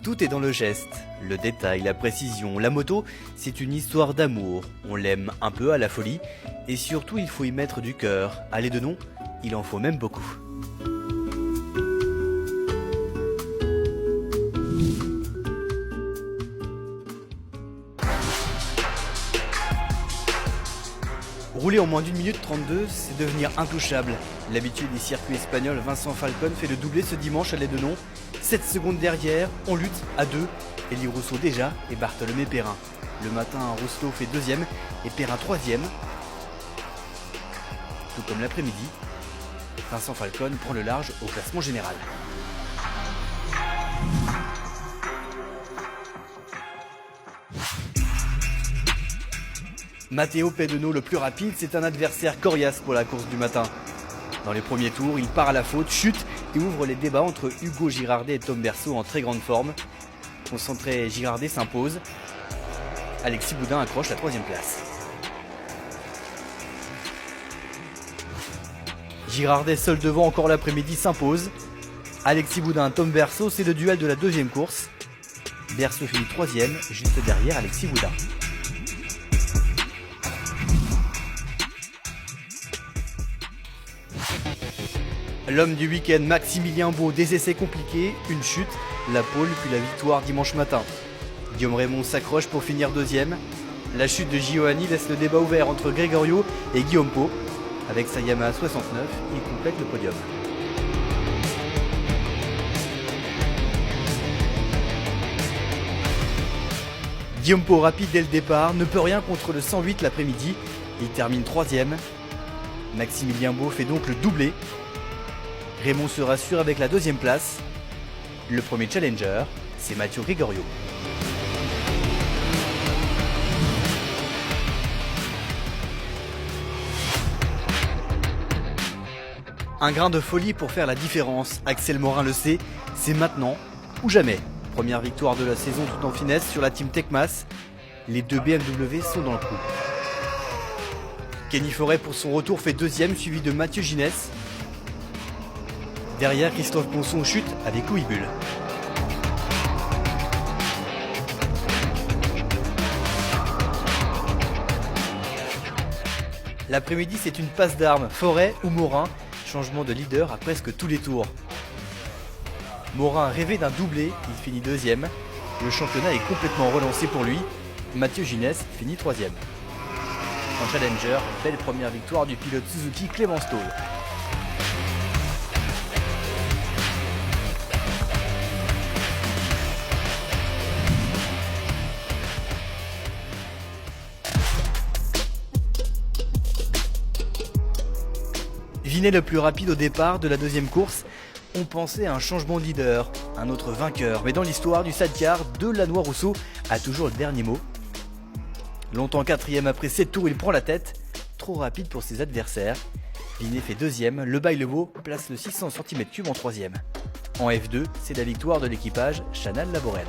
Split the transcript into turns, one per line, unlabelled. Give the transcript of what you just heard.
Tout est dans le geste, le détail, la précision. La moto, c'est une histoire d'amour. On l'aime un peu à la folie. Et surtout, il faut y mettre du cœur. Allez de nom, il en faut même beaucoup. Rouler en moins d'1 minute 32, c'est devenir intouchable. L'habitué des circuits espagnols, Vincent Falcon, fait le doublé ce dimanche à Lédenon. 7 secondes derrière, on lutte à 2. Elie Rousseau déjà et Bartholomé Perrin. Le matin, Rousseau fait 2e et Perrin 3e. Tout comme l'après-midi, Vincent Falcon prend le large au classement général. Matteo Pedeno, le plus rapide, c'est un adversaire coriace pour la course du matin. Dans les premiers tours, il part à la faute, chute et ouvre les débats entre Hugo Girardet et Tom Berceau en très grande forme. Concentré, Girardet s'impose. Alexis Boudin accroche la 3e place. Girardet seul devant encore l'après-midi s'impose. Alexis Boudin, Tom Berceau, c'est le duel de la 2e course. Berceau finit 3e, juste derrière Alexis Boudin. L'homme du week-end, Maximilien Beau, des essais compliqués, une chute, la pole puis la victoire dimanche matin. Guillaume Raymond s'accroche pour finir 2e. La chute de Giovanni laisse le débat ouvert entre Gregorio et Guillaume Pau. Avec sa Yamaha 69, il complète le podium. Guillaume Pau, rapide dès le départ, ne peut rien contre le 108 l'après-midi. Il termine 3e. Maximilien Beau fait donc le doublé. Raymond se rassure avec la 2e place. Le premier challenger, c'est Mathieu Gregorio. Un grain de folie pour faire la différence. Axel Morin le sait, c'est maintenant ou jamais. Première victoire de la saison tout en finesse sur la team Tecmas. Les 2 BMW sont dans le coup. Kenny Forêt pour son retour fait 2e, suivi de Mathieu Ginès. Derrière, Christophe Ponson chute avec Louis Bull. L'après-midi, c'est une passe d'armes. Forêt ou Morin, changement de leader à presque tous les tours. Morin rêvait d'un doublé, il finit 2e. Le championnat est complètement relancé pour lui. Mathieu Ginès finit 3e. En challenger, belle première victoire du pilote Suzuki Clément Stoll. Vinet le plus rapide au départ de la 2e course. On pensait à un changement de leader, un autre vainqueur. Mais dans l'histoire du sidecar, Delannoy Rousseau a toujours le dernier mot. Longtemps 4e après 7 tours, il prend la tête. Trop rapide pour ses adversaires. Vinet fait 2e. Le Baille-le-Beau place le 600 cm3 en 3e. En F2, c'est la victoire de l'équipage Chanal Laborel.